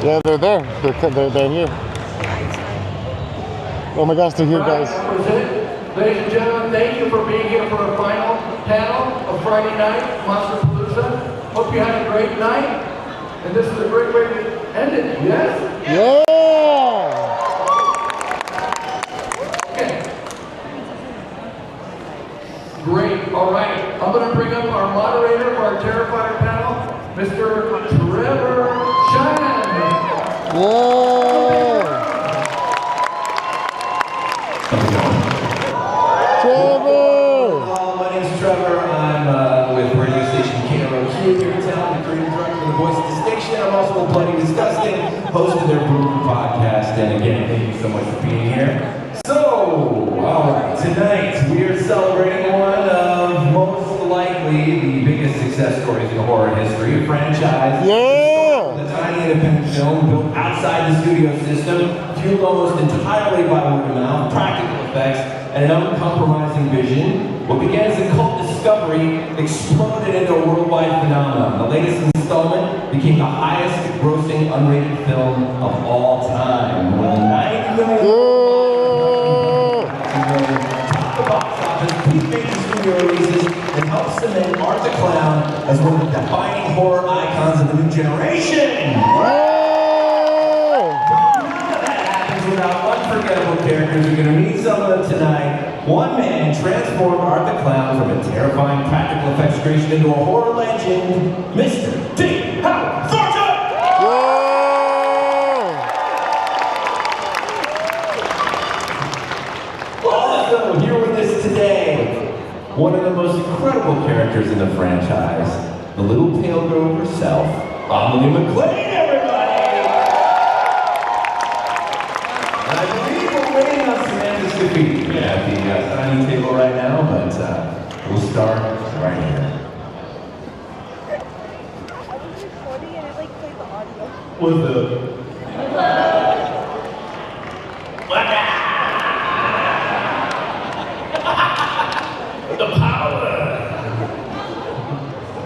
Yeah, they're there. They're here. Oh my gosh, they're here, guys. Ladies and gentlemen, thank you for being here for our final panel of Friday night, Monsterpalooza. Hope you had a great night. And this is a great way to end it, yes? Yeah! Okay. Great, all right. I'm going to bring up our moderator for our Terrifier panel, Mr. Trevor Shannon. Yeah! Trevor! Hello, my name is Trevor. I'm with radio station KROQ here in town, the creative director of the Voice of Distinction. I'm also with Bloody Disgusting, host of their Brew podcast. And again, thank you so much for being here. So, all right, tonight we are celebrating one of most likely the biggest success stories in horror history, a franchise. Yeah! The tiny independent film built outside the studio system, fueled almost entirely by word of mouth, practical effects, and an uncompromising vision. What began as a cult discovery exploded into a worldwide phenomenon. The latest installment became the highest grossing unrated film of all time. More than 90 million. Top the box office, peak major studio releases, and helped cement Art the Clown as one of the defining horror icons of the new generation. Without unforgettable characters, you're going to meet some of them tonight. One man transformed Art the Clown from a terrifying practical effects creation into a horror legend, Mr. T. Howard Thornton! Also here with us today, one of the most incredible characters in the franchise, the little pale girl herself, Amelie McLean, everybody! We're at the dining table right now, but we'll start right here. I was recording and it like played the audio. What's up? The power!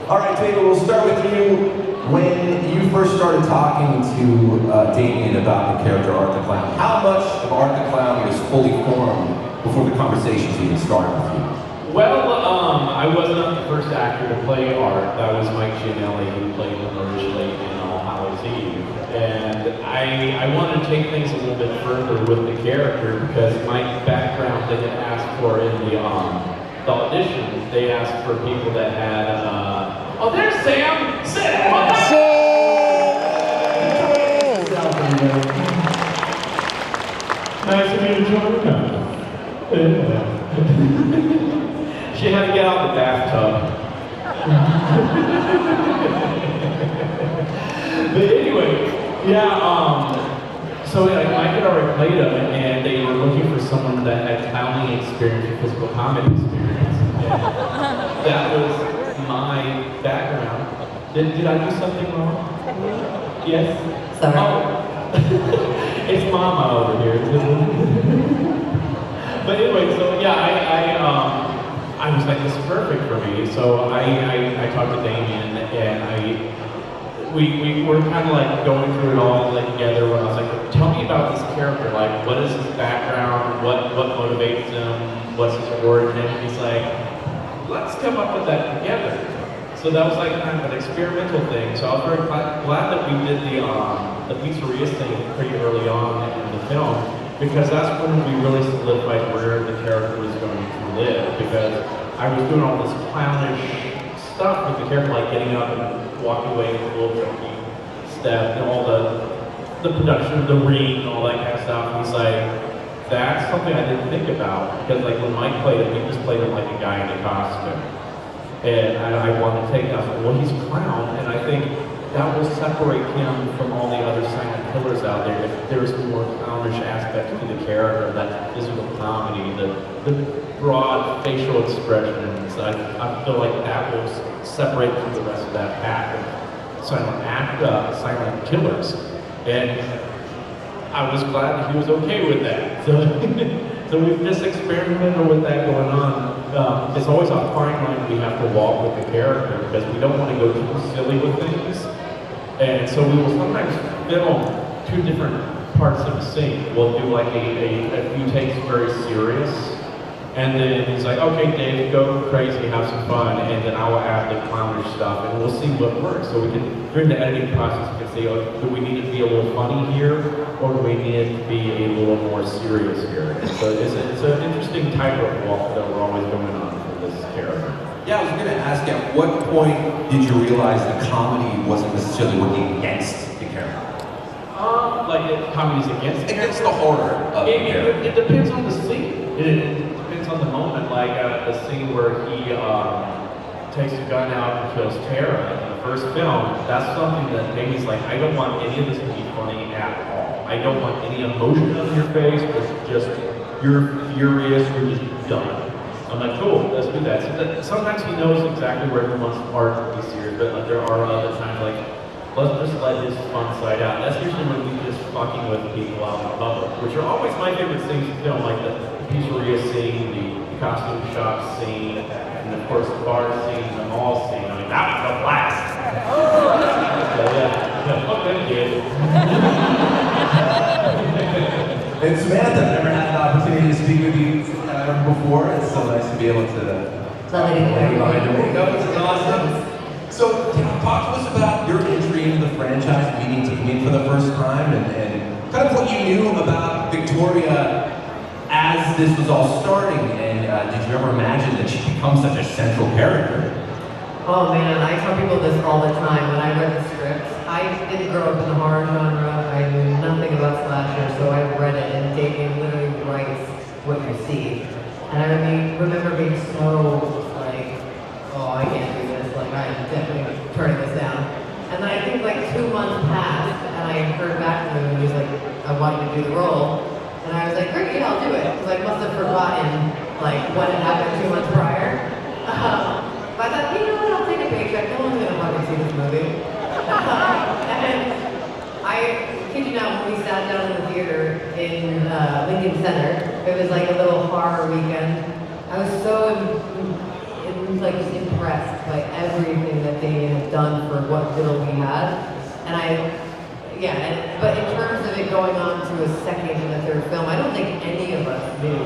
All right, table, we'll start with you. When you first started talking to Damien about the character Art the Clown, how much of Art the Clown was fully formed before the conversations even started with you? Well, I was not the first actor to play Art. That was Mike Gianelli, who played him originally in All Hallows Eve. And I wanted to take things a little bit further with the character because my background they had asked for in the audition. They asked for people that had, oh, there's Sam! Sam! Nice of you to join us. She had to get out of the bathtub. But anyway, yeah, so I had already played him, and they were looking for someone that had clowning experience or physical comedy experience. And that was my background. Did I do something wrong? Yes? Sorry. Oh. It's Mama over here. But anyway, so yeah, I was like, this is perfect for me. So I talked to Damien, and we were kind of like going through it all like together. Where I was like, tell me about this character. Like, what is his background? What motivates him? What's his origin? And he's like, let's come up with that together. So that was like kind of an experimental thing. So I was very glad that we did the pizzeria thing pretty early on in the film, because that's when we really solidified where the character was going to live. Because I was doing all this clownish stuff with the character, like getting up and walking away with a little junky step, and all the production of the ring and all that kind of stuff. And he's like, that's something I didn't think about, because like when Mike played him, he just played him like a guy in a costume. And I wanted to take that, well, he's a clown, and I think that will separate him from all the other silent killers out there. If there's more clownish aspects to the character, that physical comedy, the broad facial expressions, I feel like that will separate from the rest of that pack of silent killers. And I was glad that he was okay with that. So we've just experimented with that going on. It's always a fine line we have to walk with the character, because we don't want to go too silly with things, And so we will sometimes film two different parts of the scene. We'll do like a few takes very serious, and then he's like, okay, Dave, go crazy, have some fun, and then I will add the clownish stuff, and we'll see what works. So we can, during the editing process, we can say, oh, do we need to be a little funny here, or do we need it to be a little more serious here? And so it's an interesting tightrope walk that we're always going on for this character. Yeah, I was going to ask, at what point did you realize the comedy wasn't necessarily working against the character? Like comedy's against the horror of the character. It depends on the scene. It depends on the moment. Like the scene where he takes a gun out and kills Tara in the first film. That's something that Amy's like, I don't want any of this to be funny at all. I don't want any emotion on your face. It's just you're furious. You're just done. I'm like, cool, let's do that. So sometimes he knows exactly where he wants art to be serious, but like, there are other times like, let's just let his fun side out. That's usually when we just fucking with people out in public, which are always my favorite things to film, like the pizzeria scene, the costume shop scene, and of course the bar scene, the mall scene. I mean, that was a blast. So yeah, fuck that kid. And Samantha, I've never had an opportunity to speak with you before. It's so nice to be able to. Lovely to hear you. It's awesome. So, talk to us about your entry into the franchise, meeting Damien for the first time, and kind of what you knew about Victoria as this was all starting. And did you ever imagine that she'd become such a central character? Oh man, I tell people this all the time when I read the script. I didn't grow up in the horror genre. I knew nothing about slasher, so I read it, and Damien literally writes what you see. And I remember being so like, oh, I can't do this. Like, I'm definitely turning this down. And then I think like 2 months passed, and I heard back from him, and he was like, I want you to do the role. And I was like, great, yeah, I'll do it. Because I must have forgotten like what had happened 2 months prior. But I thought, you know what, I'll take a paycheck. No one's gonna fucking see this movie. And I kid you not, when we sat down in the theater in Lincoln Center, it was like a little horror weekend. I was so like just impressed by everything that they had done for what little we had. And but in terms of it going on to a second and a third film, I don't think any of us knew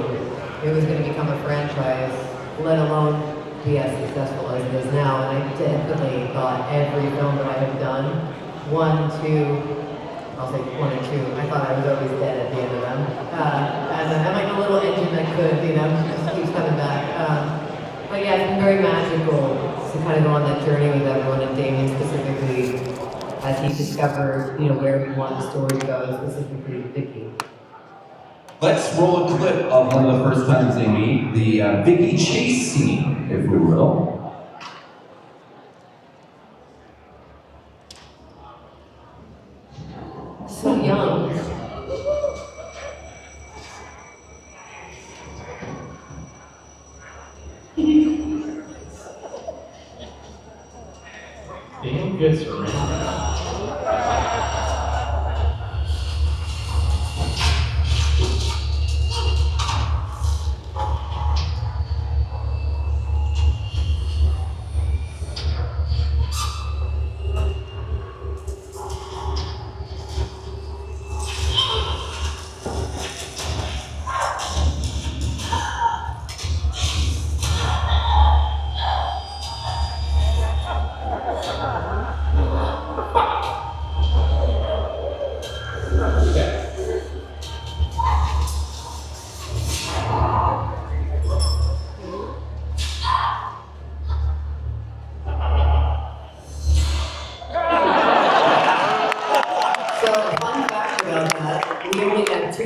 it was going to become a franchise, let alone be as successful as it is now. And I definitely thought every film that I have done, 1, 2, I'll say 1 and 2, I thought I was always dead at the end of them. And I'm like a little engine that could, just keeps coming back. But yeah, it's been very magical to kind of go on that journey with everyone, and Damien specifically, as he discovered, where we want the story to go, specifically Vicky. Let's roll a clip of one of the first times they meet, the Vicky chase scene, if we will. So young. Damn good surrender.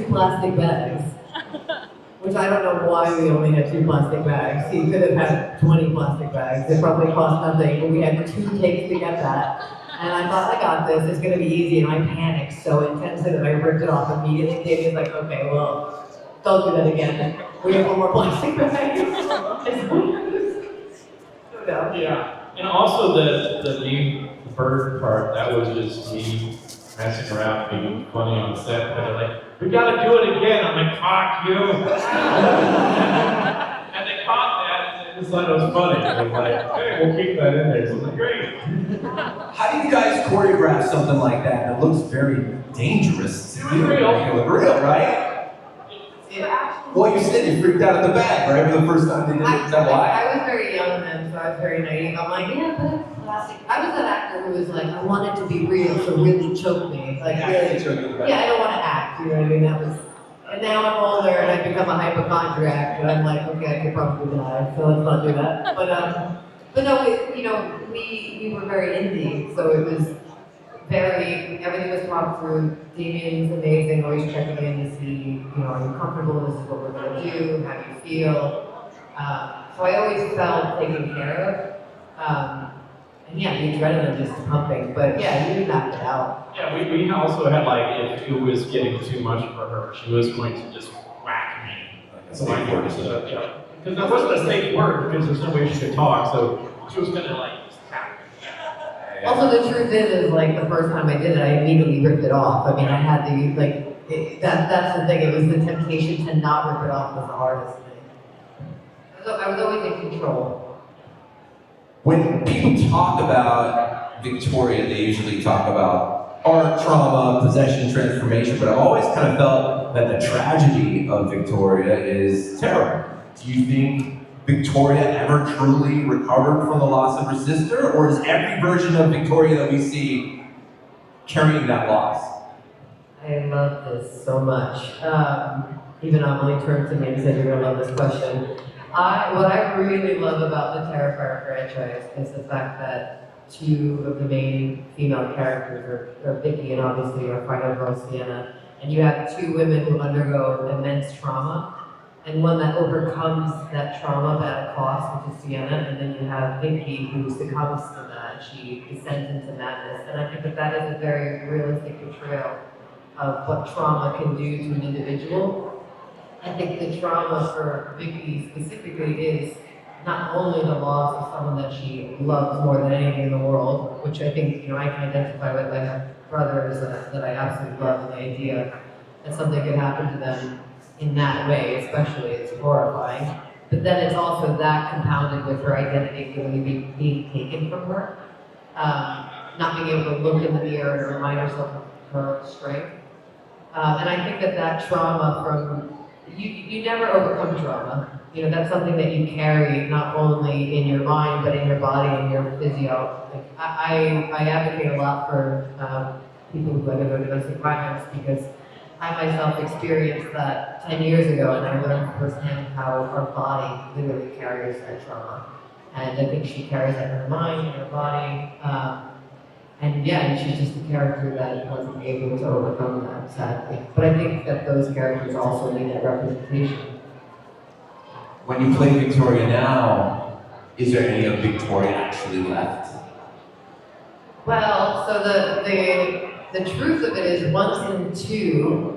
Plastic bags, which I don't know why we only had 2 plastic bags. He could have had 20 plastic bags. It probably cost nothing, but we had 2 takes to get that. And I thought, I got this, it's gonna be easy, and I panicked so intensely that I ripped it off immediately. Davey's like, okay, well, don't do that again. We have 1 more plastic bag. Yeah, and also the new bird part, that was just me messing around, being funny on set, and they're like, we gotta do it again. I'm like, fuck you. And they caught that and they decided it was funny. I was like, hey, we'll keep that in there. So I'm like, great. How do you guys choreograph something like that that looks very dangerous? It was real. It was real, right? Well, you said you freaked out at the bag, right? For the first time they did it. Is that why? I was very young then, so I was very naive. I'm like, yeah, but it's plastic. I was that actor who was like, I want it to be real, so really choke me. Like, really, yeah, I don't want to act. You know what I mean? That was. And now I'm older and I've become a hypochondriac, and I'm like, okay, I could probably die, so let's not do that. But no, we were very indie, so it was everything was talked through. Damien's amazing, always checking in to see, are you comfortable? This is what we're going to do. How do you feel? So I always felt taken care of. And yeah, the adrenaline just pumping. But yeah, you knocked it out. Yeah, we also had if it was getting too much for her, she was going to just whack me. Like a safe word. Yeah. Because that wasn't a safe word because there's no way she could talk, so she was going to just tap me. Also, the truth is the first time I did it, I immediately ripped it off. I mean, I had to, that's the thing, it was the temptation to not rip it off was the hardest thing. I was always in control. When people talk about Victoria, they usually talk about art, trauma, possession, transformation, but I've always kind of felt that the tragedy of Victoria is terror. Do you think Victoria ever truly recovered from the loss of her sister, or is every version of Victoria that we see carrying that loss? I love this so much. Even Amelie turned to me and said, "You're gonna love this question." What I really love about the Terrifier franchise is the fact that two of the main female characters are Vicky and obviously our final girl Sienna, and you have two women who undergo immense trauma. And one that overcomes that trauma at a cost, which is Sienna, and then you have Vicky who succumbs to that. She descends into madness. And I think that is a very realistic portrayal of what trauma can do to an individual. I think the trauma for Vicky specifically is not only the loss of someone that she loves more than anything in the world, which I think I can identify with. I have brothers that I absolutely love, and the idea that something could happen to them in that way, especially, it's horrifying. But then it's also that compounded with her identity really being taken from her, not being able to look in the mirror and remind herself of her strength. And I think that trauma you never overcome trauma. That's something that you carry not only in your mind, but in your body and your physio. I advocate a lot for people who undergo domestic violence because I myself experienced that 10 years ago, and I learned firsthand how our body literally carries that trauma. And I think she carries that in her mind, in her body. And she's just a character that wasn't able to overcome that, sadly. But I think that those characters also need that representation. When you play Victoria now, is there any of Victoria actually left? Well, so the truth of it is, once in two,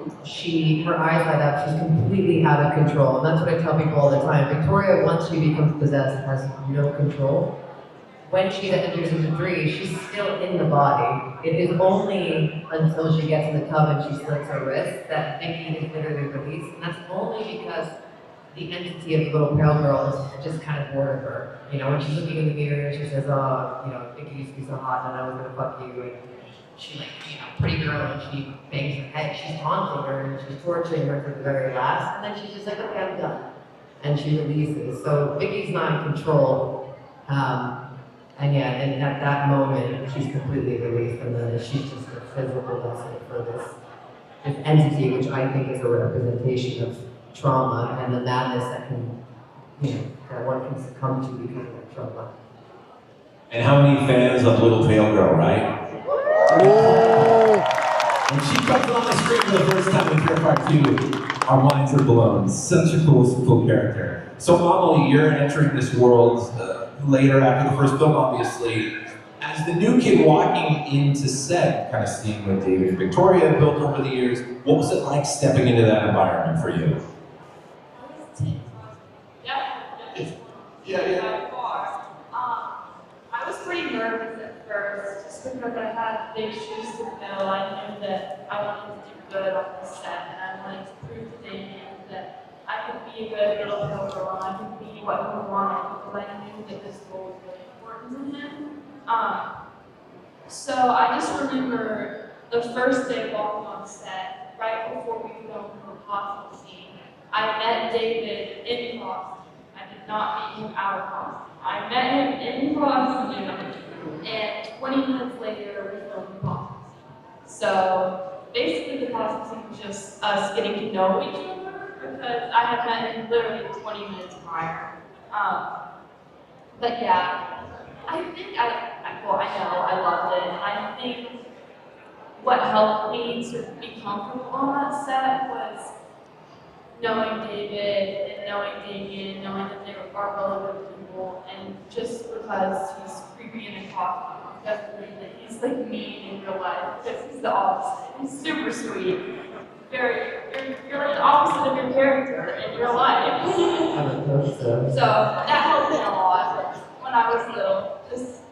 her eyes light up, she's completely out of control. And that's what I tell people all the time. Victoria, once she becomes possessed, has no control. When she enters into three, she's still in the body. It is only until she gets in the tub and she slits her wrist that Vicky is literally released. And that's only because the entity of the little pale girl is just kind of bored of her. When she's looking in the mirror, she says, Vicky used to be so hot and I was gonna fuck you. And she's pretty girl, and she bangs her head. She's taunting her and she's torturing her to the very last. And then she's just like, okay, I'm done. And she releases. So Vicky's not in control. And at that moment, she's completely released, and then she's just a physical vessel for this entity, which I think is a representation of trauma and the madness that that one can succumb to because of that trauma. And how many fans of Little Pale Girl, right? When she comes on the screen for the first time in Terrifier 2, our minds are blown. Such a cool character. So Amelie, you're entering this world later after the first film, obviously. As the new kid walking into set, kind of seeing what David and Victoria have built over the years, what was it like stepping into that environment for you? Yeah. I was pretty nervous at first, just because I had big shoes to fill. I knew that I wanted to do good on the set, and I wanted to prove to Damien that I could be a good little pale girl, and I could be what he wanted, because I knew that this role was really important to him. So I just remember the first day walking on set, right before we filmed the costume scene. I met David in costume. I did not meet him out of costume. I met him in costume, and 20 minutes later we filmed the costume scene. So basically the costume scene was just us getting to know each other because I had met him literally 20 minutes prior. But yeah, I think I know I loved it. I think what helped me to be comfortable on that set was knowing David and knowing Damien, knowing that they are really good people, and just because he's creepy in a costume doesn't mean that he's like mean in real life, because he's the opposite. He's super sweet. You're like the opposite of your character in real life. So that helped me a lot when I was little, just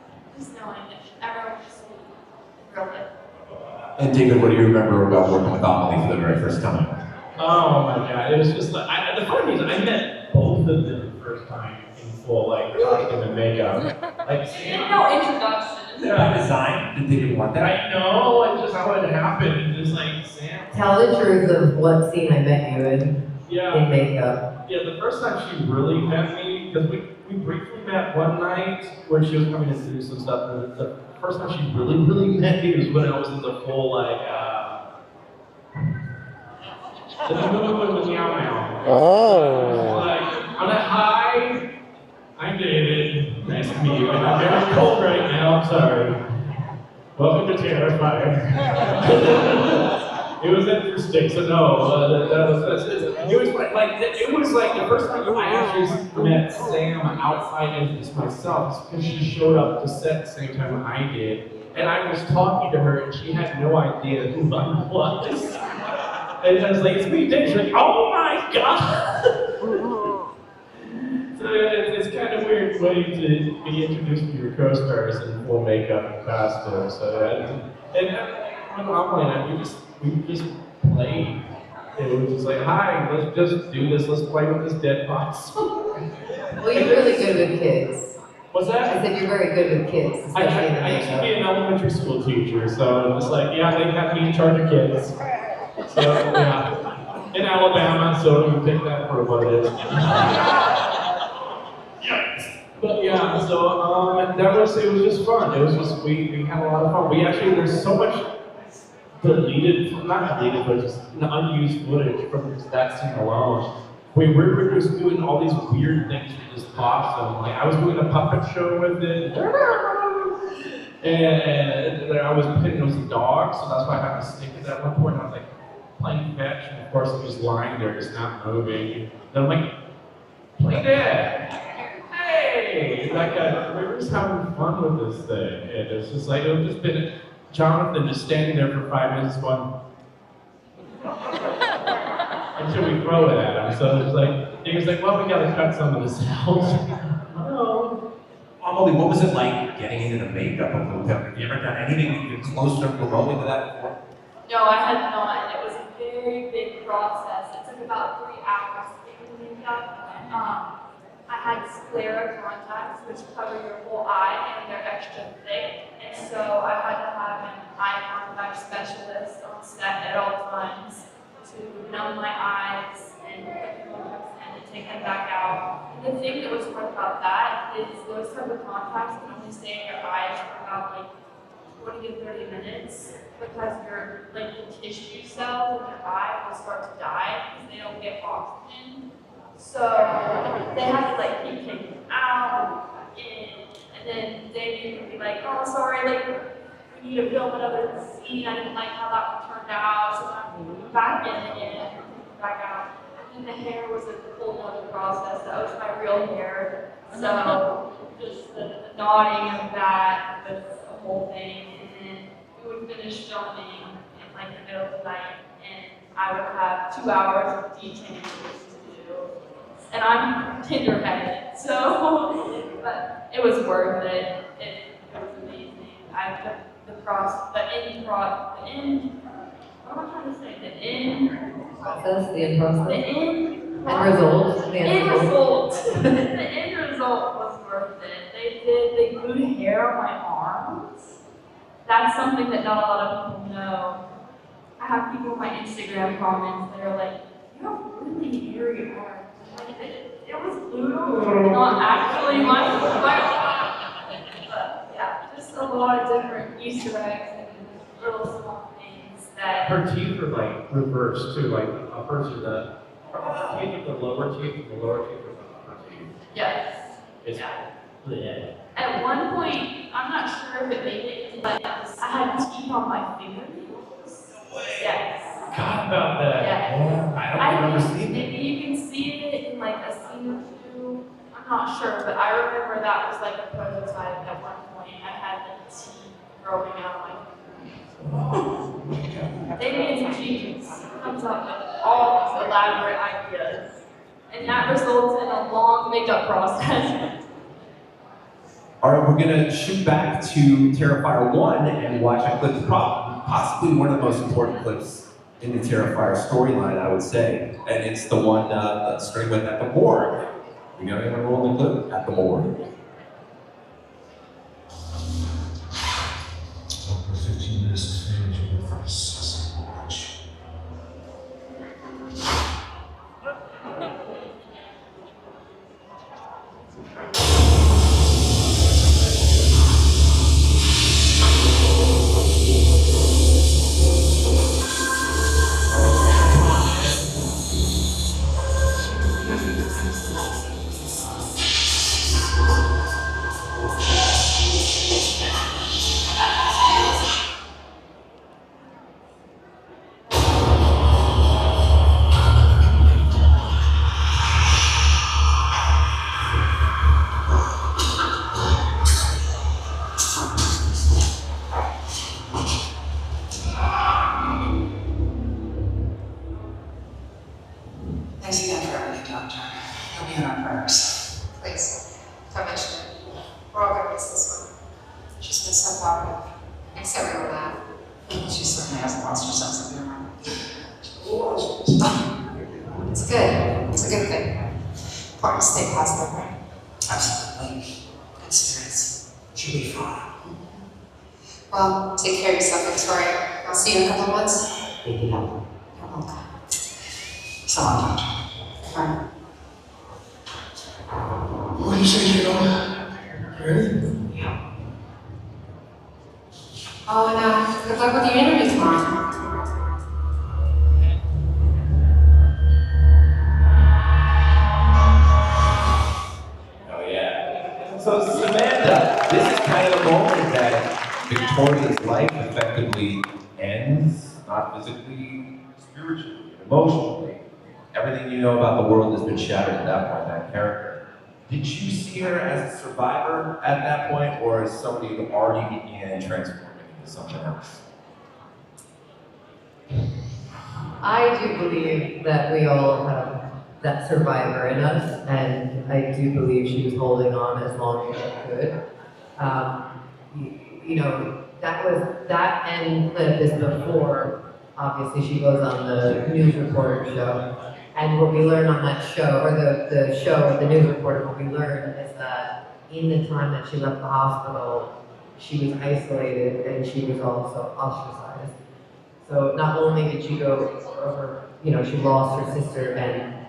knowing that everyone was sweet in real life. And David, what do you remember about working with Amelie for the very first time? Oh my god, it was just like, the funny thing is, I met both of them the first time in full, like, costume and makeup. Like, No introduction. By design? Did they want that? I know, it's just how it happened. Just like, Sam. Tell the truth of what scene I met you in makeup. Yeah, the first time she really met me, because we briefly met one night where she was coming in to do some stuff, and the first time she really met me was when I was in the full, like, the meow meow. Oh. Like, I'm like, hi, I'm David. Nice to meet you. And I'm very cold right now. I'm sorry. Welcome to Terrifier. It was interesting. So no, it was like the first time I actually met Sam outside of just myself, because she showed up to set at the same time I did, and I was talking to her, and she had no idea who I was. And I was like, it's me, Dave. She's like, oh my god! So it's kind of weird way to be introduced to your co-stars in full makeup and costume. So I'm like, we just played. It was just like, hi, let's just do this. Let's play with this dead box. Well, you're really good with kids. What's that? I said you're very good with kids, especially in the I used to makeup. be an elementary school teacher, so it's like, yeah, they had me in charge of kids. So, yeah, in Alabama, so you take that for what it is. But yeah, so it was just fun. It was just, we had a lot of fun. There's so much not deleted, but just unused footage from that scene alone. We were just doing all these weird things with this costume. Like, I was doing a puppet show with it. And I was pitting with some dogs, so that's why I had to stick it at one point. I was like, playing fetch, and of course I'm just lying there, just not moving. Then I'm like, play dead. Hey! Like, we were just having fun with this thing. And it's just like, it was just been Jonathan just standing there for 5 minutes going, until we throw it at him. So it's like, he was like, well, we gotta cut some of this out. Oh. Amelie, what was it like getting into the makeup of the hotel? Have you ever done anything even closer remotely to that before? No, I had not. It was a very big process. It took about 3 hours to get the makeup. I had sclera contacts, which cover your whole eye, and they're extra thick. And so I had to have an eye contact specialist on set at all times to numb my eyes and put the contacts in and take them back out. And the thing that was hard about that is those type of contacts can only stay in your eyes for about like 20 to 30 minutes, because your like the tissue cells in your eye will start to die because they don't get oxygen. So they have to like keep taking them out and in, and then Damien would be like, oh sorry, like we need to film another scene. I didn't like how that one turned out, so I'm moving back in again, back out. And the hair was a whole other process. That was my real hair. So just the knotting of that was a whole thing. And then we would finish filming in like the middle of the night, and I would have 2 hours of detailing to do. And I'm Tinder-headed, so, but it was worth it. It was amazing. I put the process, the end, what am I trying to say? The end Process, the end process. The end result. The end result. The end result was worth it. They glued hair on my arm. that's something that not a lot of people know. I have people in my Instagram comments that are like, you have really hairy arms. Like, it was not actually my but yeah, just a lot of different Easter eggs and little small things that. Her teeth are like reversed too, like hers are the teeth of the lower teeth and the lower teeth of the upper teeth. Yes. It's yeah. At one point, I'm not sure if it made it, but I had teeth on my fingernails. Yes. Forgot about that. Yeah. I don't remember seeing it. Maybe you can see it in like a scene or two. I'm not sure, but I remember that was like a prototype at one point. I had like teeth growing out of my fingers. Damien's genius comes up with all these elaborate ideas, and that results in a long makeup process. All right, we're gonna shoot back to Terrifier 1 and watch a clip, possibly one of the most important clips in the Terrifier storyline, I would say. And it's the one starting with at the morgue. You got anyone rolling the clip? At the morgue. For 15 minutes to finish your first watch. Thanks again for everything, Doctor. You'll be in our prayers. Please, don't mention it. We're all gonna miss this one. She's been so positive. Makes everyone laugh. She certainly hasn't lost her sense of humor. It's good. It's a good thing. Important to stay positive, right? Absolutely. Good spirits. She'll be fine. Well, take care of yourself, Victoria. I'll see you in a couple of months. You're welcome. So long, Doctor. Bye. What do you say, kiddo? Ready? Yeah. Oh, and good luck with your interview tomorrow. Oh yeah. So Samantha, this is kind of the moment that Victoria's life effectively ends, not physically, spiritually, emotionally. Everything you know about the world has been shattered at that point, that character. Did you see her as a survivor at that point, or as somebody who already began transforming into something else? I do believe that we all have that survivor in us, and I do believe she was holding on as long as she could. You know, that end clip is before, obviously, she goes on the news reporter show. And what we learn on that show, or the show, the news reporter, what we learn is that in the time that she left the hospital, she was isolated and she was also ostracized. So not only did she go over, she lost her sister and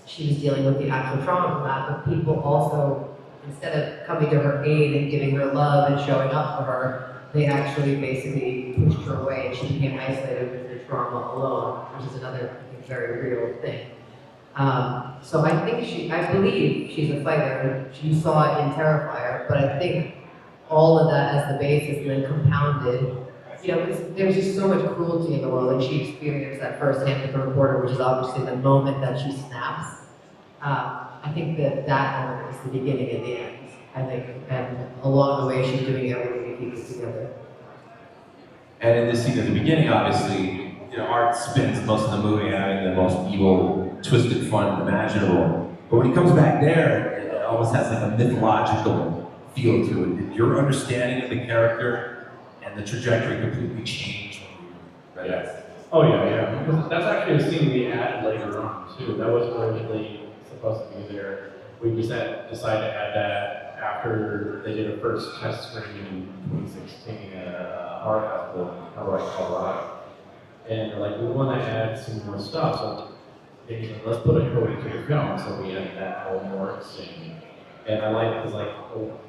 she was dealing with the actual trauma from that, but people also, instead of coming to her aid and giving her love and showing up for her, they actually basically pushed her away and she became isolated with her trauma alone, which is another very real thing. So I believe she's a fighter. You saw it in Terrifier, but I think all of that as the basis and then compounded, because there's just so much cruelty in the world, and she experienced that firsthand with the reporter, which is obviously the moment that she snaps. I think that moment is the beginning and the end, I think, and along the way she's doing everything to keep it together. And in this scene at the beginning, obviously, Art spends most of the movie having the most evil, twisted fun imaginable. But when he comes back there, it almost has like a mythological feel to it. Did your understanding of the character and the trajectory completely change when you read it? Oh yeah. That's actually a scene we added later on too. That wasn't originally supposed to be there. We just decided to add that after they did a first test screening in 2016 at art festival, Colorado. And they're like, we want to add some more stuff. So they said, let's put a code to your film. So we added that whole more scene. And I like it because, like, oh,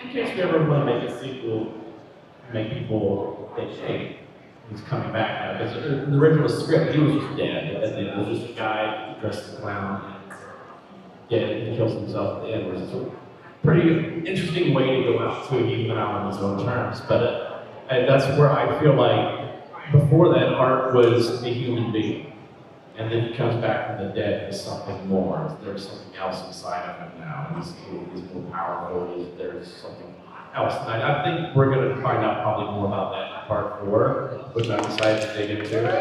in case we ever want to make a sequel, make people think, hey, he's coming back now. Because in the original script, he was just dead. And then there was just a guy dressed as a clown and he kills himself at the end, which is a pretty interesting way to go out too. He went out on his own terms. But and that's where I feel like before that, Art was a human being. And then he comes back from the dead as something more. There's something else inside of him now. He's more powerful. There's something else. And I think we're going to find out probably more about that in part 4, which I'm excited to dig into. At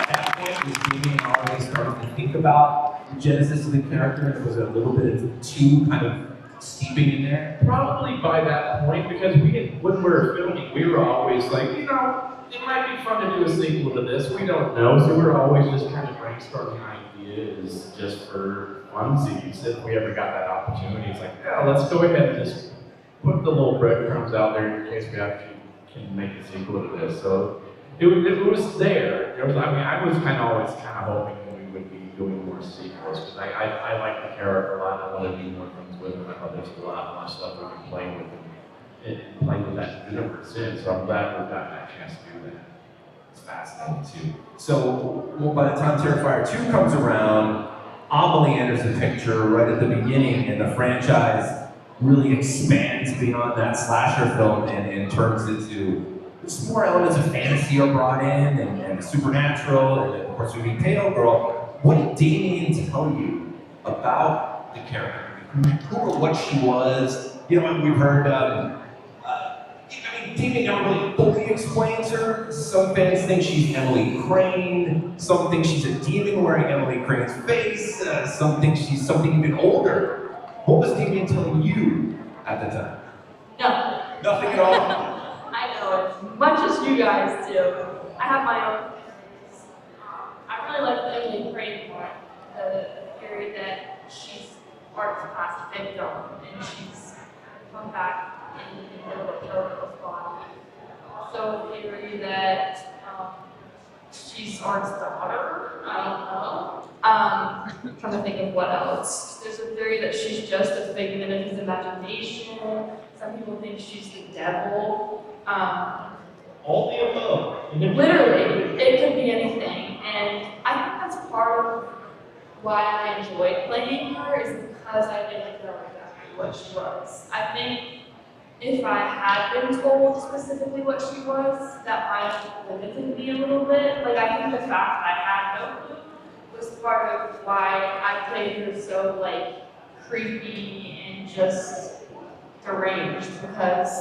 that point, was Damien already starting to think about the genesis of the character, and was it a little bit of too kind of steeping in there? Probably by that point, because when we were filming, we were always like, you know, it might be fun to do a sequel to this. We don't know, so we're always just kind of brainstorming ideas just for funsies. If we ever got that opportunity, it's like, yeah, let's go ahead and just put the little breadcrumbs out there in case we actually can make a sequel to this. So it was there. I was kind of always hoping that we would be doing more sequels because I like the character a lot. I want to do more things with him. I thought there's a lot more stuff we can play with him. And play with that universe in, so I'm glad we've gotten that chance to do that. It's fascinating too. So, well, by the time Terrifier 2 comes around, Amelie enters the picture right at the beginning, and the franchise really expands beyond that slasher film and turns into some more elements of fantasy are brought in and supernatural, and of course we meet Pale Girl. What did Damien tell you about the character? Who or what she was? You know, we've heard. Damien never really fully explains her. Some fans think she's Emily Crane. Some think she's a demon wearing Emily Crane's face. Some think she's something even older. What was Damien telling you at the time? No. Nothing at all? I know as much as you guys do. I have my own theories. I really like the Emily Crane part. The theory that she's Art's past victim and she's come back in the Pilgrim's body. Also a theory that she's Art's daughter. I don't know. I'm trying to think of what else. There's a theory that she's just a figment of his imagination. Some people think she's the devil. All the above. Literally, it could be anything. And I think that's part of why I enjoyed playing her is because I didn't know exactly what she was. I think if I had been told specifically what she was, that might have limited me a little bit. Like, I think the fact that I had no clue was part of why I played her so, like, creepy and just deranged, because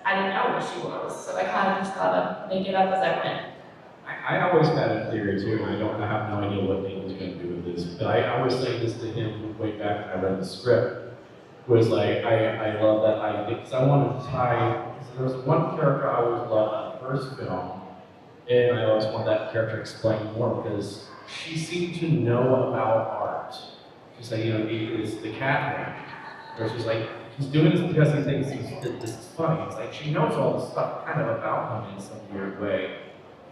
I didn't know what she was. So I kind of just thought to make it up as I went. I always had a theory too, and I have no idea what he was going to do with this. But I always say this to him way back when I read the script. Was like, I love that idea, because I wanted to tie, there was one character I always loved in the first film, and I always want that character explained more, because she seemed to know about art. She's like, you know, it's the cat man. Where she's like, he's doing this because he thinks this is funny. It's like, she knows all this stuff kind of about him in some weird way.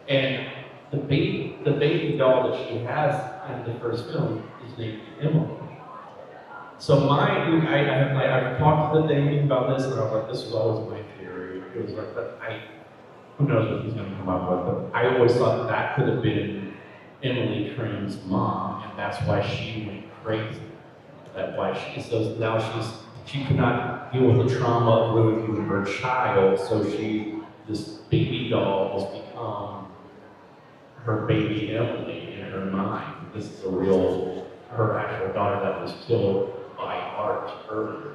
And the baby doll that she has in the first film is named Emily. So I've talked to Damien about this, and I was like, this was always my theory. It was like, who knows what he's going to come up with, but I always thought that could have been Emily Crane's mom, and that's why she went crazy. She could not deal with the trauma of losing her child, so this baby doll has become her baby Emily in her mind. This is her actual daughter that was killed by Art earlier.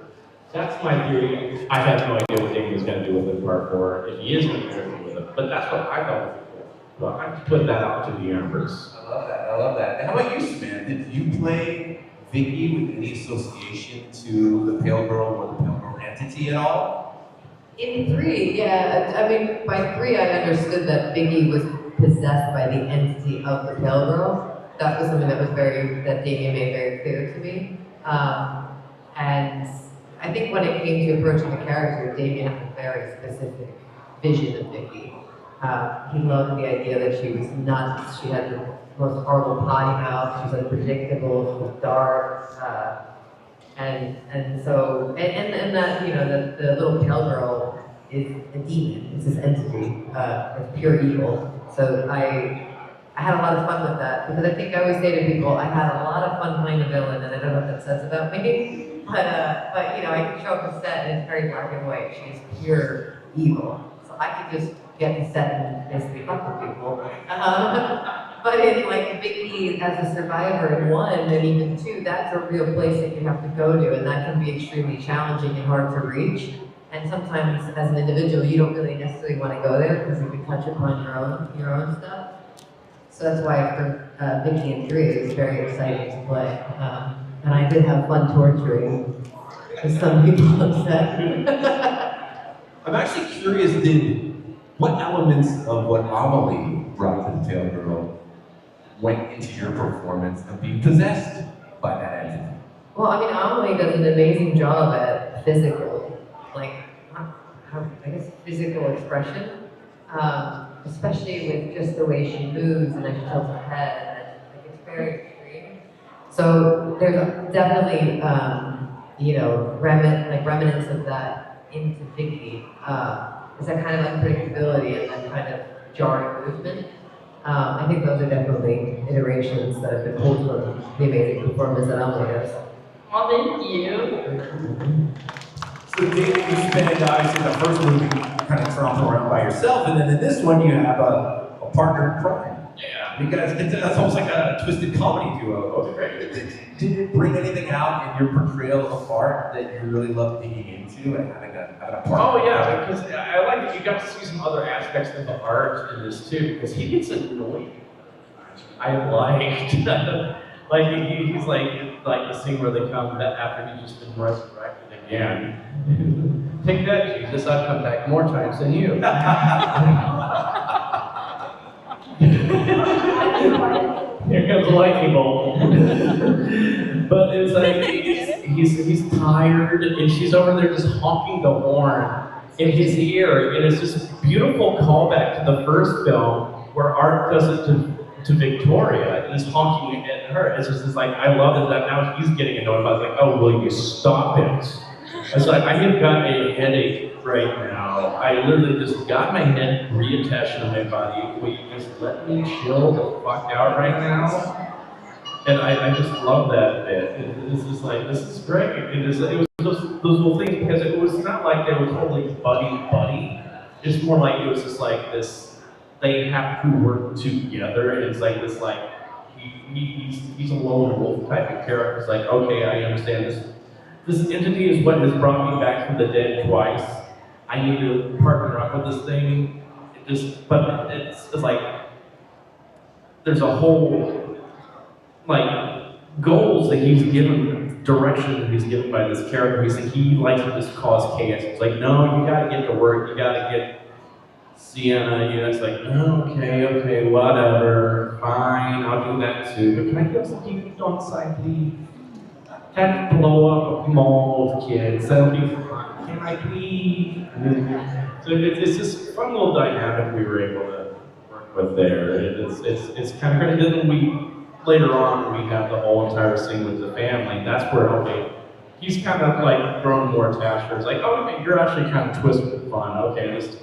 That's my theory. I have no idea what Damien is going to do with it in part 4, if he is going to do anything with it. But that's what I thought was cool. Well, I have to put that out to the universe. I love that. And how about you, Samantha? Did you play Vicky with any association to the Pale Girl or the Pale Girl entity at all? In 3, yeah. I mean, by 3, I understood that Biggie was possessed by the entity of the Pale Girl. That was something that Damien made very clear to me. And I think when it came to approaching the character, Damien had a very specific vision of Vicky. He loved the idea that she was nuts. She had the most horrible potty mouth. She was unpredictable. She was dark. And so that the little pale girl is a demon. It's this entity. It's pure evil. So I had a lot of fun with that because I think I always say to people, I had a lot of fun playing a villain, and I don't know what that says about me. But I can show up to set and it's very black and white. She's pure evil. So I could just get to set and basically fuck with people. But in like Vicky as a survivor in 1 and even 2, that's a real place that you have to go to, and that can be extremely challenging and hard to reach. And sometimes as an individual, you don't really necessarily want to go there because you can touch upon your own stuff. So that's why for Vicky and 3, it was very exciting to play. And I did have fun torturing some people on set. I'm actually curious, what elements of what Amelie brought to the Tail Girl went into your performance of being possessed by that entity? Well, I mean, Amelie does an amazing job at physical, physical expression, especially with just the way she moves and then she tilts her head, and it's very extreme. So there's definitely, remnants of that into Vicky. Is that kind of unpredictability and that kind of jarring movement. I think those are definitely iterations that have been pulled from the amazing performance that Amelie does. Well, thank you. So David, you spent obviously the first movie kind of tromping around by yourself, and then in this one you have a partner in crime. Yeah. Because that's almost like a twisted comedy duo. Did it bring anything out in your portrayal of art that you really love digging into and having a partner? Oh yeah, because I like that you got to see some other aspects of the art in this too, because he gets annoying. I liked he's like the scene where they come after he's just been resurrected again. Take that, Jesus, I've come back more times than you. Here comes the lightning bolt. But it's like he's tired, and she's over there just honking the horn in his ear, and it's this beautiful callback to the first film where Art does it to Victoria, and he's honking at her. It's just like, I love that now he's getting annoyed. I was like, oh, will you stop it? It's like, I have got a headache right now. I literally just got my head reattached to my body. Will you just let me chill the fuck out right now? And I just love that bit. It's just like, this is great. It was those little things, because it was not like they were totally buddy. It's more like it was just like this, they have to work together, and it's like this, like, he's a lone wolf type of character. It's like, okay, I understand this. This entity is what has brought me back from the dead twice. I need to partner up with this thing. But it's like, there's a whole, like, goals that he's given, direction that he's given by this character. He's like, he likes to just cause chaos. It's like, no, you gotta get to work, you gotta get Sienna, it's like, okay, whatever, fine, I'll do that too. But can I get something on site, please? Can't blow up a mall of kids, that'll be fun. Can I please? So it's this fun little dynamic we were able to work with there. It's kind of great. Then later on, we have the whole entire scene with the family. That's where, okay, he's kind of like grown more attached. It's like, oh, okay, you're actually kind of twisted and fun. Okay, let's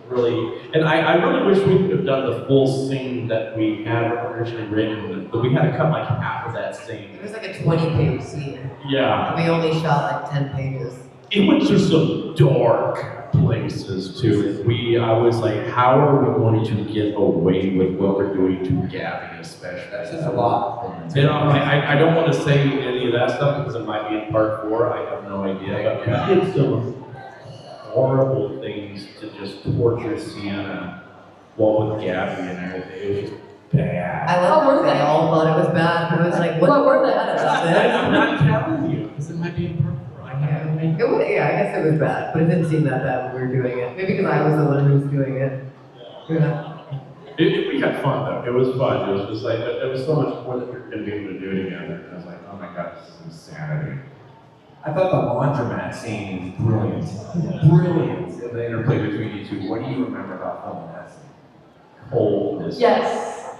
really, and I really wish we could have done the full scene that we had originally written, but we had to cut like half of that scene. It was like a 20-page scene. Yeah. And we only shot like 10 pages. It went to some dark places too. I was like, how are we going to get away with what we're doing to Gabby especially? That's just a lot. I don't want to say any of that stuff because it might be in part 4. I have no idea. But we did some horrible things to just torture Sienna while with Gabby and everything. It was just bad. I love that they all thought it was bad. I was like, what were they about this? I'm not telling you because it might be in part 4. I guess it was bad, but it didn't seem that bad when we were doing it. Maybe because I was the one who was doing it. Yeah. We had fun though. It was fun. It was just like, there was so much more that we were going to be able to do together. And I was like, oh my god, this is insanity. I thought the laundromat scene was brilliant. Brilliant. The interplay between you two. What do you remember about filming that scene? Cold. Yes.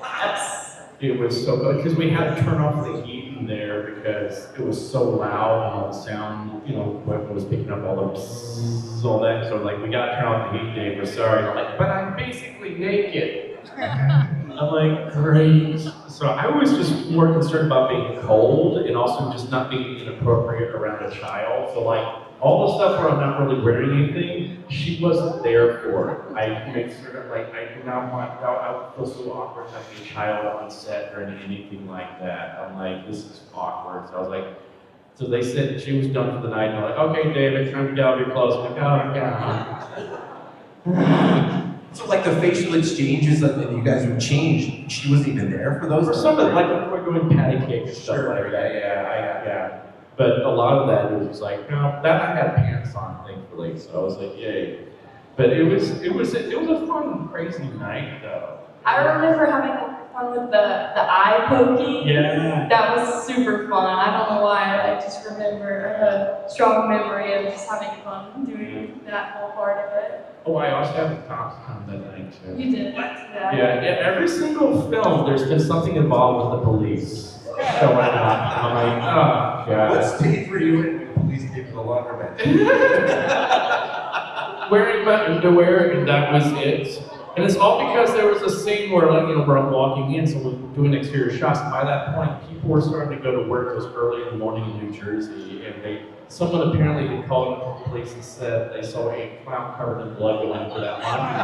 Yes. It was so good because we had to turn off the heat in there because it was so loud and all the sound, you know, what was picking up all the bzzz, all that. So like, we got to turn off the heat, Dave. We're sorry. I'm like, but I'm basically naked. I'm like, great. So I was just more concerned about being cold and also just not being inappropriate around a child. So like, all the stuff where I'm not really wearing anything, she wasn't there for it. I made sure, like, I do not want, I would feel so awkward having a child on set or anything like that. I'm like, this is awkward. So I was like, so they said she was done for the night, and I'm like, okay, David, time to get out of your clothes. I'm like, oh, yeah. So like the facial exchanges and you guys would change, she wasn't even there for those? For some of it, like when we're doing patty cake and stuff like that, yeah. But a lot of that was like, no, that I had pants on, thankfully, so I was like, yay. But it was a fun, crazy night, though. I remember having fun with the eye poking. Yeah. That was super fun. I don't know why. I just remember a strong memory of just having fun doing that whole part of it. Oh, I also had the cops come that night, too. You did. Yeah, every single film, there's been something involved with the police showing up. I'm like, oh, God. What state were you in when the police came to the laundromat? Wearing my underwear, and that was it. And it's all because there was a scene where, like, you know, where I'm walking in, so we're doing exterior shots, and by that point, people were starting to go to work. It was early in the morning in New Jersey, and someone apparently had called the police and said they saw a clown covered in blood going into that laundry.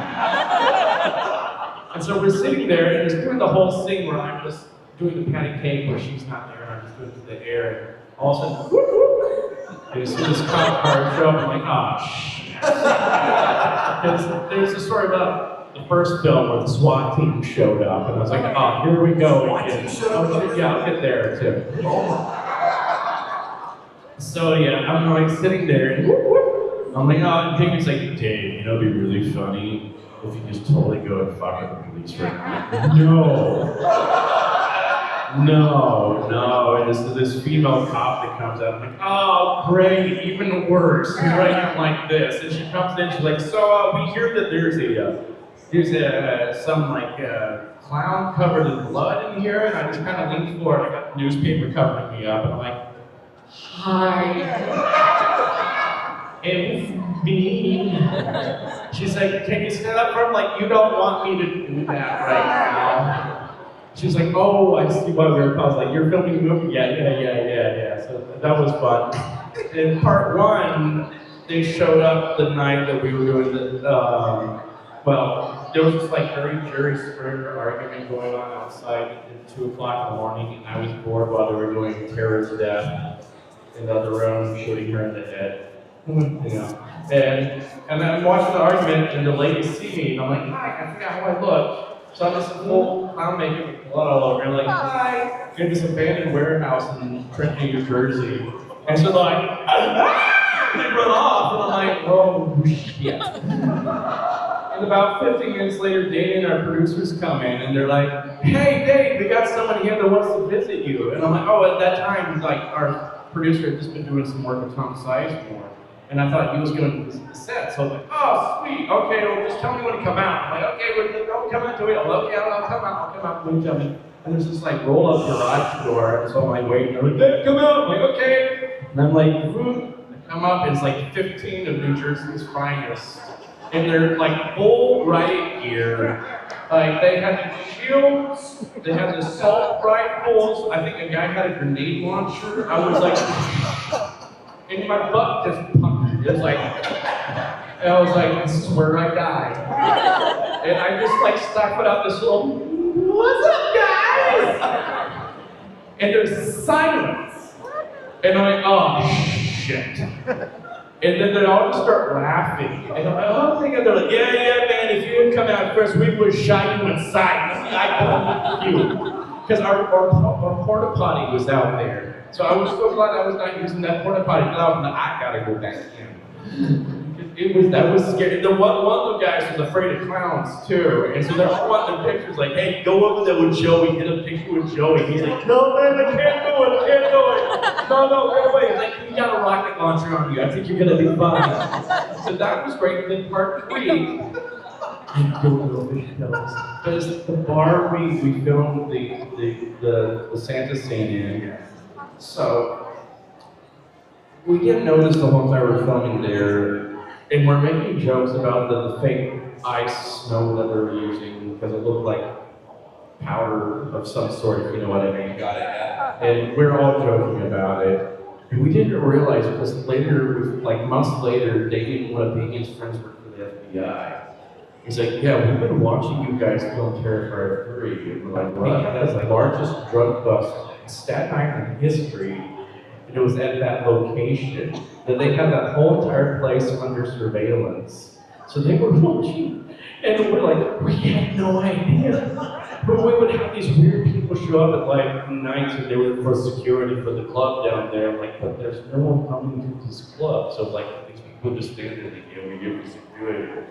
And so we're sitting there, and it's doing the whole scene where I'm just doing the patty cake where she's not there, and I'm just doing it to the air, and all of a sudden, whoop, whoop, and you see this cop car show up, and I'm like, oh, shit. There's a story about the first film where the SWAT team showed up, and I was like, oh, here we go again. I'll get there too. So yeah, I'm like sitting there, and I'm like, oh, and Piggy's like, Dave, you know, it'd be really funny if you just totally go and fuck with the police right now. No. And this female cop that comes out, I'm like, oh, great, even worse. Here I am like this. And she comes in, she's like, so we hear that there's some clown covered in blood in here. And I just kind of leaned forward, I got the newspaper covering me up, and I'm like, hi, it's me. She's like, can you stand up for him? Like, you don't want me to do that right now. She's like, oh, I see why we were calls. Like, you're filming a movie? Yeah. So that was fun. In part one, they showed up the night that we were doing the, there was this like very Jerry Springer argument going on outside at 2 o'clock in the morning, and I was bored while they were doing Terror's Death in the other room, shooting her in the head. You know, and I'm watching the argument, and the ladies see me, and I'm like, hi, I forgot how I look. So I'm just full clown makeup with blood all over, and like, hi, in this abandoned warehouse in Trenton, New Jersey. And so they're like, they run off, and I'm like, oh shit. And about 15 minutes later, Dave and our producers come in, and they're like, hey, Dave, we got somebody here that wants to visit you. And I'm like, oh, at that time, like, our producer had just been doing some work with Tom Sizemore, and I thought he was going to visit the set. So I was like, oh, sweet, okay, well, just tell me when to come out. I'm like, okay, well, don't come out to it. Okay, I'll come out, when you tell me. And there's this, like, roll-up garage door, and so I'm, like, waiting. They're like, Dave, come out. I'm like, okay. And I'm like, I come up, and it's, like, 15 of New Jersey's finest. And they're, like, full riot gear. Like, they had the shields, they had the assault rifles, I think a guy had a grenade launcher. I was like, and my butt just puckered. It was like, and I was like, this is where I die. And I just like put out this little, what's up, guys? And there's silence. And I'm like, oh, shit. And then they all just start laughing. And I'm like, oh, they're like, yeah, man, if you didn't come out first, we would have shot you inside. I believe you. Because our porta potty was out there. So I was so glad I was not using that porta potty. I gotta go back in. That was scary. The one of the guys was afraid of clowns too. And so they're all wanting their pictures like, hey, go over there with Joey, get a picture with Joey. He's like, no, man, I can't do it. No, wait, like, we got a rocket launcher on you. I think you're gonna be fine. So that was great. Then part 3, I don't know if it knows, because the bar we filmed the Santa scene in. So we didn't notice the whole time we were filming there, and we're making jokes about the fake ice snow that we were using because it looked like powder of some sort, if you know what I mean. Got it, yeah. And we're all joking about it. And we didn't realize because later, like months later, Damien, one of Damien's friends, worked for the FBI. He's like, yeah, we've been watching you guys film Terrifier 3. And we're like, what? That's the largest drug bust in Staten Island history. And it was at that location. That they had that whole entire place under surveillance. So they were watching. And we're like, we had no idea. But we would have these weird people show up at like nights and they were for security for the club down there. Like, but there's no one coming to this club. So like these people just stand there like, yeah, we give you security.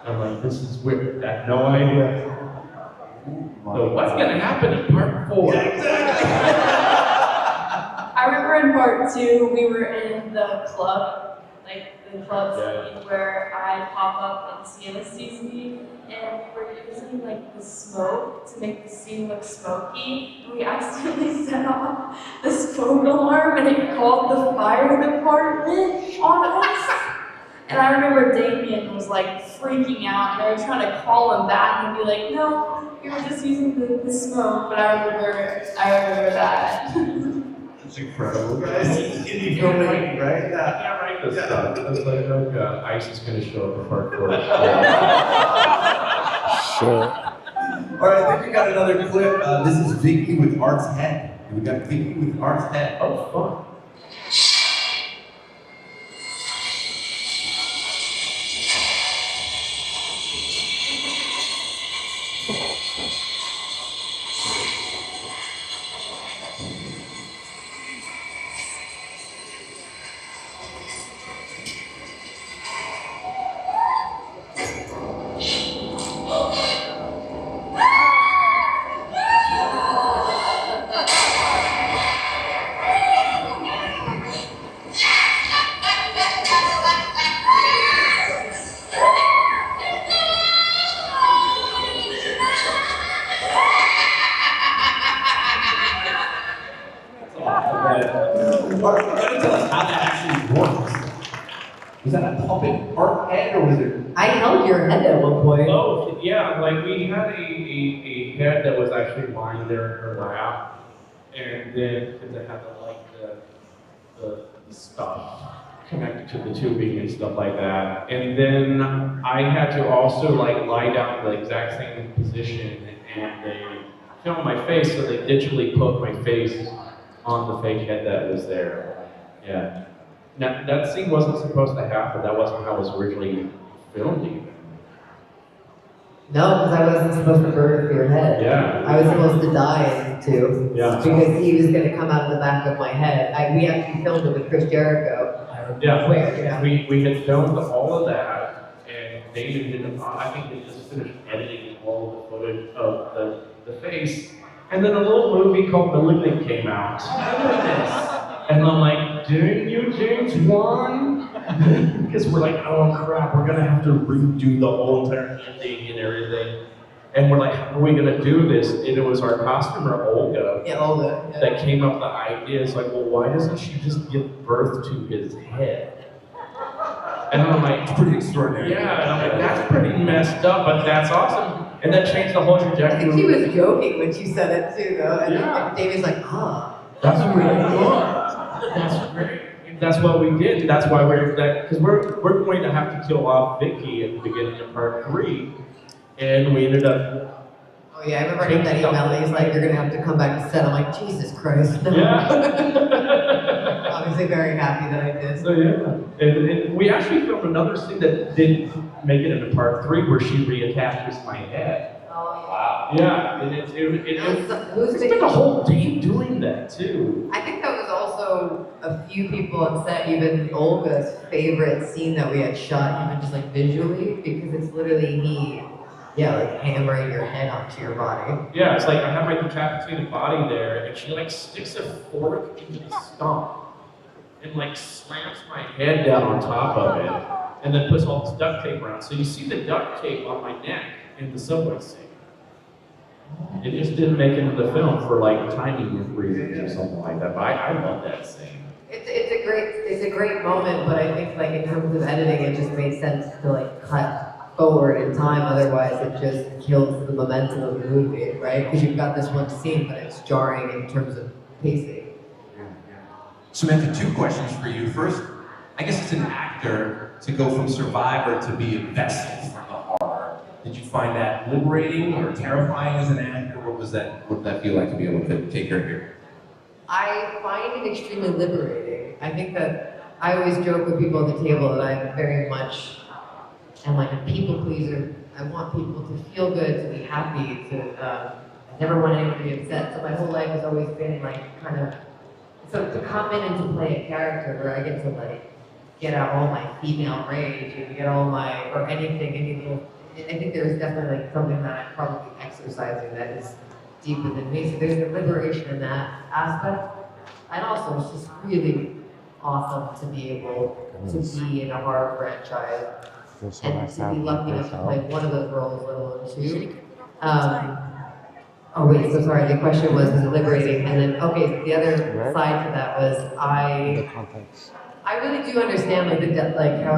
I'm like, this is weird. I had no idea. So what's gonna happen in part 4? I remember in part 2, we were in the club, like the club scene where I pop up and Sienna sees me, and we're using like the smoke to make the scene look smoky. And we accidentally set off the smoke alarm and it called the fire department on us. And I remember Damien was like freaking out, and they were trying to call him back and be like, no, we were just using the smoke. But I remember that. It's incredible, guys. Indie filmmaking, right? I can't write this stuff. I was like, oh god, Ice is gonna show up in part 4. Sure. All right, I think we got another clip. This is Vicky with Art's Head. We got Vicky with Art's Head. Oh, fuck. Art, you gotta tell us how that actually works. Was that a puppet art head or was it? I held your head at one point. Oh, yeah, like we had a head that was actually lying there in her lap, and then because it had the stuff connected to the tubing and stuff like that, and then I had to also like lie down in the exact same position, and they filmed my face, so they digitally put my face on the fake head that was there. Yeah. Now, that scene wasn't supposed to happen. That wasn't how it was originally filmed even. No, because I wasn't supposed to birth your head. Yeah. I was supposed to die too. Yeah. Because he was going to come out of the back of my head. We actually filmed it with Chris Jericho. Yeah. Where? Yeah. We had filmed all of that, and David didn't. I think they just finished editing all the footage of the face, and then a little movie called *Malignant* came out. And I'm like, dang you, James Wan? Because we're like, oh crap, we're gonna have to redo the whole entire ending and everything. And we're like, how are we gonna do this? And it was our costumer, Olga, Yeah, Olga. Yeah. that came up with the idea. It's like, well, why doesn't she just give birth to his head? And I'm like, It's pretty extraordinary. yeah, and I'm like, that's pretty messed up, but that's awesome. And that changed the whole I trajectory. think she was joking when she said it too, though. And Yeah. David's like, ah. That's really good. That's great. That's what we did. That's why because we're going to have to kill off Vicky at the beginning of part 3, and we ended up. Oh yeah, I remember getting that email. And he's like, "You're gonna have to come back to set." I'm like, Jesus Christ. No. Yeah. Obviously, very happy that I did. So yeah, and we actually filmed another scene that didn't make it into part 3 where she reattaches my head. Oh Wow. Yeah, and it Who's spent a whole day doing that too. I think that was also a few people on set, even Olga's favorite scene that we had shot, even just like visually, because it's literally me Yeah, like hammering your head onto your body. Yeah, it's like I have my decapitated body there, and she like sticks a fork into the stump and like slams my head down on top of it, and then puts all this duct tape around. So you see the duct tape on my neck in the subway scene. It just didn't make it into the film for like timing reasons or something like that. But I love that scene. It's a great moment, but I think like in terms of editing, it just made sense to like cut forward in time. Otherwise, it just kills the momentum of the movie, right? Because you've got this one scene, but it's jarring in terms of pacing. Samantha, two questions for you. First, I guess as an actor, to go from survivor to be a vessel for the horror, did you find that liberating or terrifying as an actor? What did that feel like to be able to take your character? I find it extremely liberating. I think that I always joke with people at the table that I very much am like a people pleaser. I want people to feel good, to be happy, I never want anyone to be upset. So my whole life has always been like kind of, so to come in and to play a character where I get to like get out all my female rage and get all my, or anything, any little, I think there's definitely like something that I'm probably exercising that is deep within me. So there's a liberation in that aspect. And also it's just really awesome to be able to be in a horror franchise and to be lucky enough to play one of those roles, let alone two. Oh wait, so sorry, the question was it liberating? And then, okay, the other side to that was I really do understand like how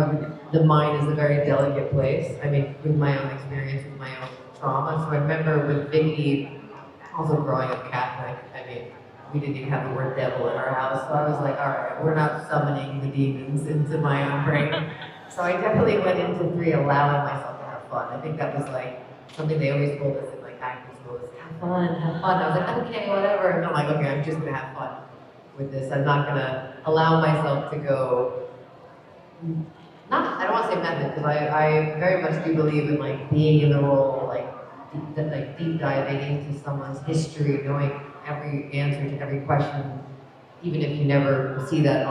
the mind is a very delicate place. I mean, with my own experience, with my own trauma. So I remember with Vicky, also growing up Catholic, I mean, we didn't even have the word devil in our house. So I was like, all right, we're not summoning the demons into my own brain. So I definitely went into 3 allowing myself to have fun. I think that was like something they always told us in like acting school is have fun, have fun. I was like, okay, whatever. And I'm like, okay, I'm just gonna have fun with this. I'm not gonna allow myself to go, I don't wanna say method, because I very much do believe in like being in the role, like deep diving into someone's history, knowing every answer to every question, even if you never see that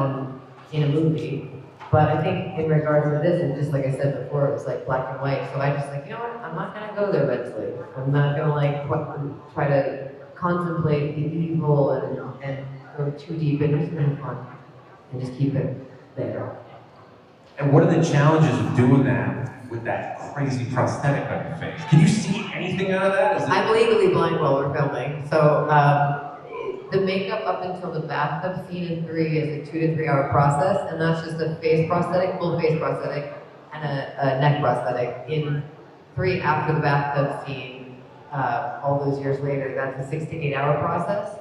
in a movie. But I think in regards to this, and just like I said before, it was like black and white. So I just like, you know what? I'm not gonna go there mentally. I'm not gonna like try to contemplate the evil and go too deep. And I'm just gonna have fun and just keep it there. And what are the challenges of doing that with that crazy prosthetic on your face? Can you see anything out of that? I'm legally blind while we're filming, so the makeup up until the bathtub scene in 3 is a 2 to 3 hour process, and that's just a face prosthetic, full face prosthetic, and a neck prosthetic. In 3, after the bathtub scene, all those years later, that's a 6 to 8 hour process.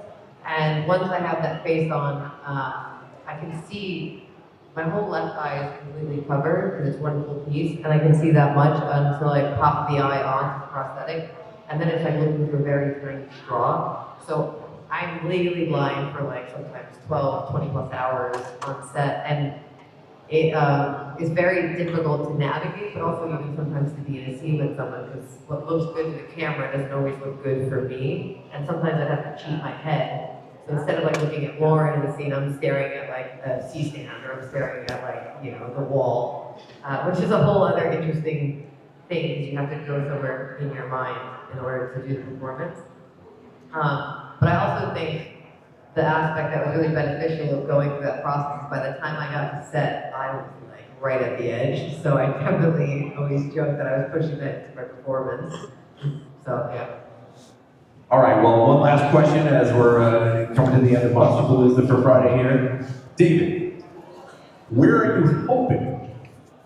And once I have that face on, I can see my whole left eye is completely covered, and it's one full piece, and I can see that much until I pop the eye onto the prosthetic, and then it's like looking through a very tiny straw. So I'm legally blind for like sometimes 12, 20 plus hours on set, and it is very difficult to navigate, but also even sometimes to be in a scene with someone, because what looks good to the camera doesn't always look good for me, and sometimes I have to cheat my head. So instead of like looking at Lauren in the scene, I'm staring at like a C-stand, or I'm staring at like, you know, the wall, which is a whole other interesting thing. You have to go somewhere in your mind in order to do the performance. But I also think the aspect that was really beneficial of going through that process, by the time I got to set, I was like right at the edge. So I definitely always joke that I was pushing that into my performance. So yeah. All right, well, one last question as we're coming to the end of Monsterpalooza for Friday here. David, where are you hoping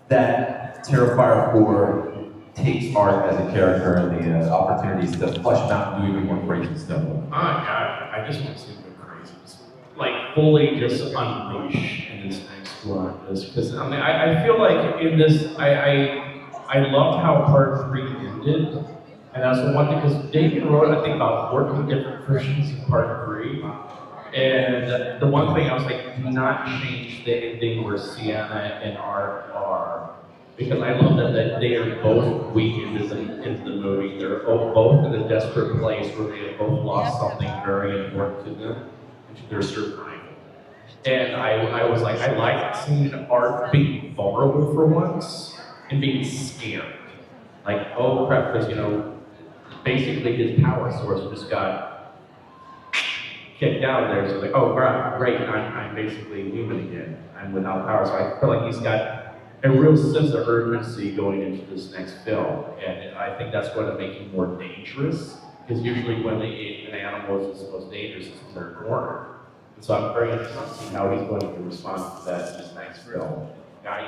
that Terrifier 4 takes Art as a character and the opportunities to flesh him out and do even more crazy stuff? Oh God, I just want to see him go crazy. Like fully just unleash in this next one. Because I mean, I feel like in this, I loved how part 3 ended. And that's the one thing, because David wrote, I think, about 14 different versions of part 3. And the one thing I was like, do not change the ending where Sienna and Art are. Because I love that they are both weak into the movie. They're both in a desperate place where they have both lost something very important to them, to their survival. And I was like, I like seeing Art being vulnerable for once and being scared. like, oh crap, because, you know, basically his power source just got kicked out there. So it's like, oh crap, great, I'm basically human again. I'm without power. So I feel like he's got a real sense of urgency going into this next film. And I think that's going to make him more dangerous. Because usually when an animal is the most dangerous, it's when they're cornered. And so I'm very interested to see how he's going to respond to that in this next film. I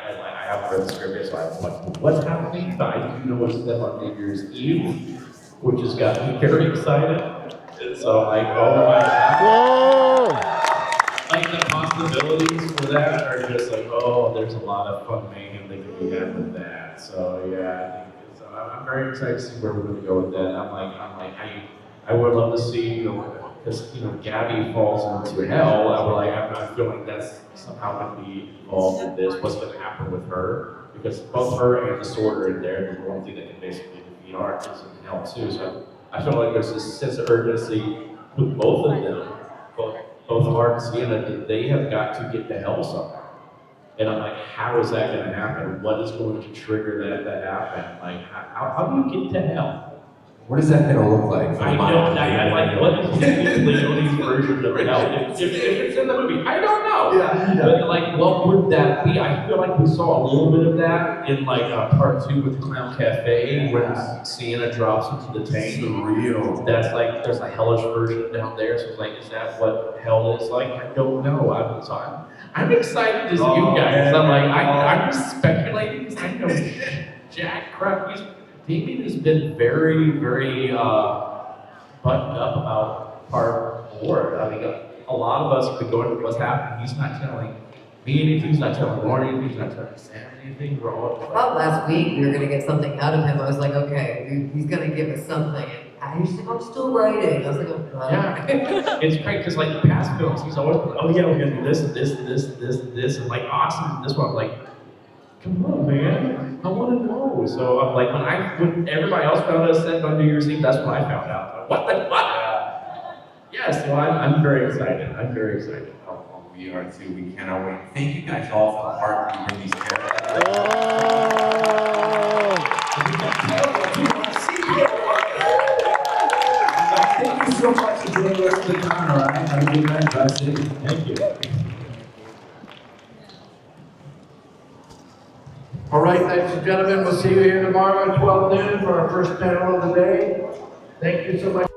haven't read the script yet, so I'm like, what's happening? But I do know what's up on New Year's Eve, which has got me very excited. And so I'm like, oh my God. Whoa! Like the possibilities for that are just like, oh, there's a lot of fun mayhem that can be had with that. So yeah, I think it's, I'm very excited to see where we're going to go with that. I would love to see, you know, because you know, Gabby falls into hell. I feel like that's somehow going to be involved in this. What's going to happen with her? Because both her and the sword are in there. The one thing that can basically defeat Art is in hell too. So I feel like there's this sense of urgency with both of them. Both Art and Sienna, that they have got to get to hell somehow. And I'm like, how is that going to happen? What is going to trigger that to happen? Like, how do you get to hell? What is that gonna look like? I don't know. I like, what is Leone's version of hell? If it's in the movie, I don't know. Yeah. But like, what would that be? I feel like we saw a little bit of that in like part 2 with the Clown Cafe, when Sienna drops into the tank. Surreal. That's like, there's a hellish version down there. So it's like, is that what hell is like? I don't know. I'm excited as you guys. I'm like, I'm just speculating because I know Jack crap. Damien has been very, very buttoned up about part 4. I mean, a lot of us have been going to what's happening. He's not telling me anything. He's not telling Lauren anything. He's not telling Sam anything. We're all I thought last week we were going to get something out of him. I was like, okay, he's going to give us something. And he's like, I'm still writing. I was like, oh, God. Yeah, it's great because like the past films, he's always like, oh yeah, we're gonna do this and this and this and this and this, and like awesome. This one, I'm like, come on, man, I want to know. So I'm like, when everybody else found out set on New Year's Eve, that's when I found out. Like, what? Yeah, so I'm very excited. I'm very excited. Oh, we are too. We cannot wait. Thank you guys all for the heart that you bring these characters. Thank you so much for joining us for the con, all right? Have a good night. That's it. Thank you. All right, ladies and gentlemen, we'll see you here tomorrow at 12 noon for our first panel of the day. Thank you so much.